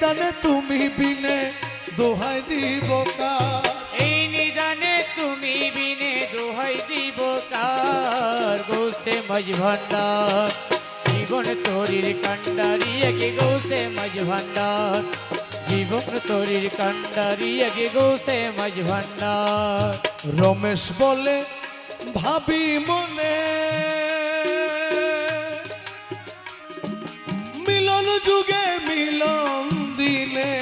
নিদানে তুমি বিনে দোহাই দিব কার, এই নিদানে তুমি বিনে দোহাই দিব কার। গৌসে মাঝ ভান্ডার জীবন তোরির কান্ডারি আগে গৌসে মাঝ ভান্ডার, জীবন তোরির কান্ডারি আগে গৌসে মাঝ ভান্ডার। রমেশ বলে ভাবি মনে মিলন যুগে মিলন দিনে,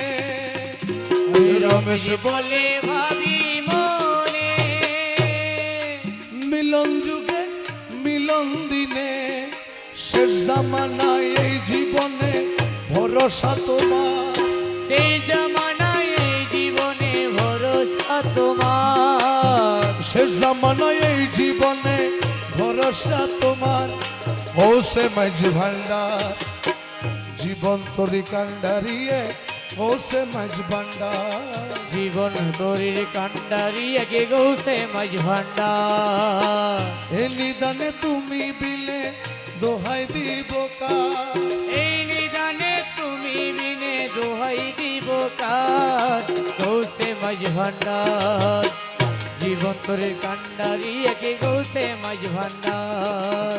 রমেশ বলে ভাবি মনে মিলন যুগে মিলন দিনে, শেষ জামানায় এই জীবনে ভরসা তোমার, সেই জামানায় এই জীবনে ভরসা তোমার, শেষ জামানায় এই জীবনে ভরসা তোমার। ও সে মাঝ ভান্ডার জীবন তরি কান্ডারিয়ে, ও সে মাঝ ভান্ডার জীবন তোরির কান্ডারি আগে গৌসে মাঝ ভান্ডার। এ নিদানে তুমি বিলে দোহাই দিব কার, এই নিদানে তুমি বিনে দোহাই দিব কার। গৌসে মাঝ ভান্ডার জীবন তোরির কান্ডারি আগে গৌসে মাঝ ভান্ডার।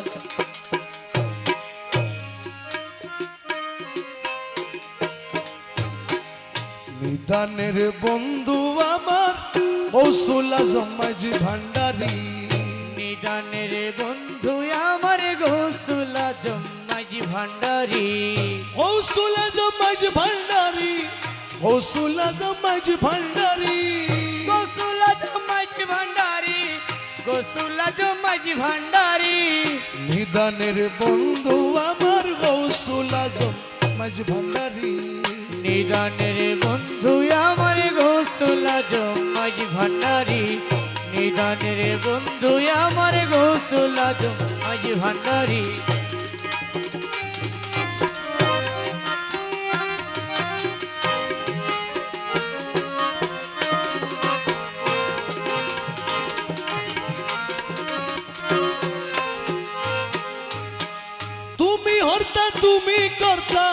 নিদানের বন্ধু আমার গৌসুল আজম মাঝ ভান্ডারি, নিদানের বন্ধু আমার গৌসুল আজম মাঝ ভান্ডারি, গৌসুল আজম মাঝ ভান্ডারি, গৌসুল আজম মাঝ ভান্ডারি, গৌসুল আজম মাঝ ভান্ডারি, গৌসুল আজম মাঝ ভান্ডারি। নিদানের বন্ধু আমার গৌসুল আজম মাঝ ভান্ডারি, নিদানের বন্ধু আমার গৌসুল আজম মাঝ ভান্ডারি, নিদানের বন্ধু আমার গৌসুল আজম মাঝ ভান্ডারি। তুমি হর্তা তুমি কর্তা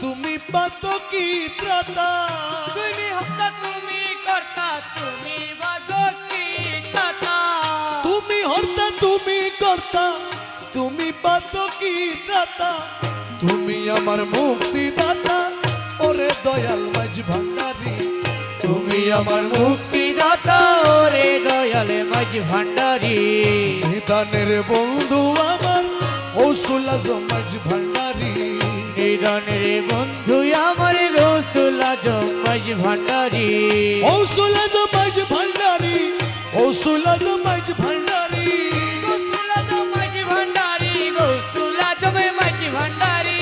তুমি পাতকি ত্রাতা, তুমি হত্যা তুমি কর্তা তুমি বাদকি তাতা, তুমি হর্তা তুমি কর্তা তুমি পাতকি ত্রাতা, তুমি আমার মুক্তিদাতা ওরে দয়াল মাঝ ভান্ডারি, তুমি আমার মুক্তিদাতা ওরে দয়াল মাঝ ভান্ডারি। নিদানের বন্ধু আমার গৌসুল আজম মাঝ ভান্ডারি, নিদানের বন্ধু আমার গৌসুল আজম মাঝ ভান্ডারি, গৌসুল আজম মাঝ ভান্ডারি, গৌসুল আজম মাঝ ভান্ডারি, গৌসুল আজম মাঝ ভান্ডারি, গৌসুল আজম মাঝ ভান্ডারি।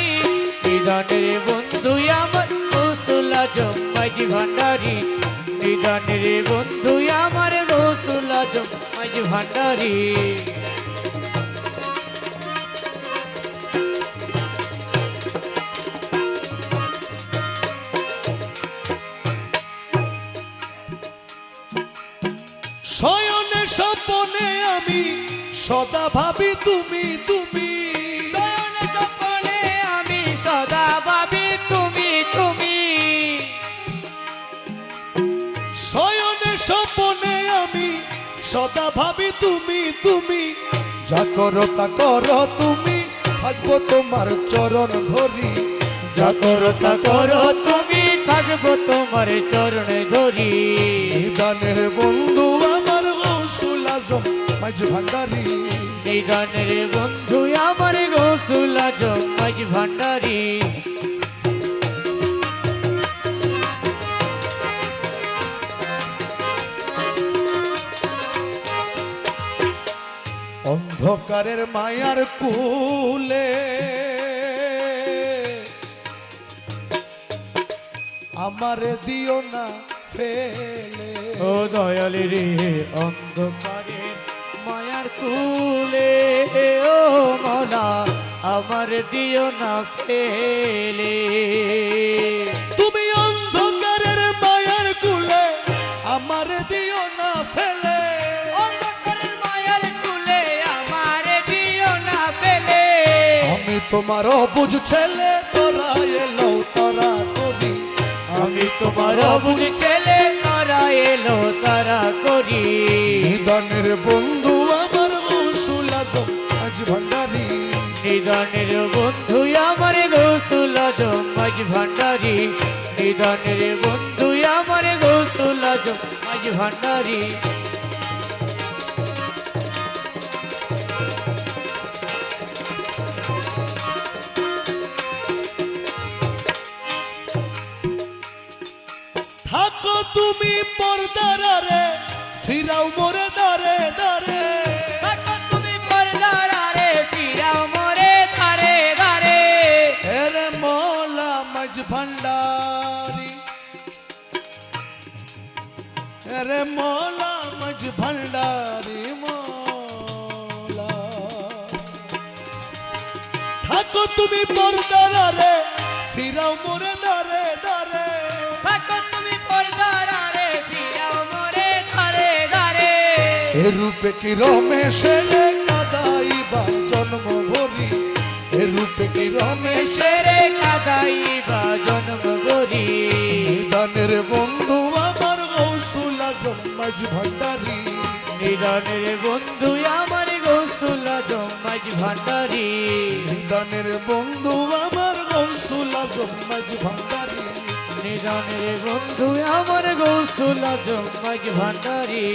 নিদানের বন্ধু আমার গৌসুল আজম মাঝ ভান্ডারি, নিদানের বন্ধু আমার গৌসুল আজম মাঝ ভান্ডারি। শয়নে স্বপনে আমি সদা ভাবি তুমি তুমি, শয়নে স্বপনে আমি সদা ভাবি তুমি তুমি, শয়নে স্বপনে আমি সদা ভাবি তুমি তুমি, যা করো তা করো তুমি, থাকবো তোমার চরণ ধরি, যা করো তা করো তুমি, থাকবো তোমার চরণে ধরি। নিদানের বন্ধু আমার গৌসুল আজম মাঝ ভান্ডারি, নিদানের বন্ধু আমার গৌসুল আজম মাঝ ভান্ডারি। অন্ধকারের মায়ার কুলে আমারে দিও না ফেলে, ও দয়ালি রে অন্ধকারের মায়ার কুলে, ও মনা আমার দিও না ফেলে। তুমি অন্ধকারের মায়ার কুলে আমারে দিও না ফেলে, অন্ধকারের মায়ার কুলে আমার দিও না ফেলে। আমি তোমার অবুঝ ছেলে তোরা এলো তোরা করি, আমি তোমার অবুঝ ছেলে তারা এলো তারা করি নিদানের বন্ধু আমার গৌসুল আজম মাঝ ভান্ডারি নিদানের বন্ধু আমার গৌসুল আজম মাঝ ভান্ডারি নিদানের বন্ধু আমার গৌসুল আজম মাঝ ভান্ডারি থাকো তুমি পর্দার আড়ে ফিরাও মোরে দারে দারে থাকো তুমি পর্দার আড়ে ফিরাও মোরে ধারে ধারে এরে মৌলা মাঝ ভান্ডারি এরে মৌলা মাঝ ভান্ডারি মৌলা থাকো তুমি পর্দার আড়ে ফিরাও মোরে দারে দারে থাকো তুমি পর্দার আড়ে ফিরাও মোরে ধারে ধারে এ রূপে কি রমেশের কাদাইবা জন্ম ভরি এ রূপে কি রমেশের সেরে কাদাইবা জন্ম গরি নিদানের বন্ধু আমার গৌসুল আজম মাঝ ভান্ডারি নিদানের বন্ধু আমার গৌসুল আজম মাঝ ভান্ডারি নিদানের বন্ধু আমার গৌসুল আজম মাঝ ভান্ডারি নিদানের বন্ধু আমার গৌসুল আজম মাঝ ভান্ডারি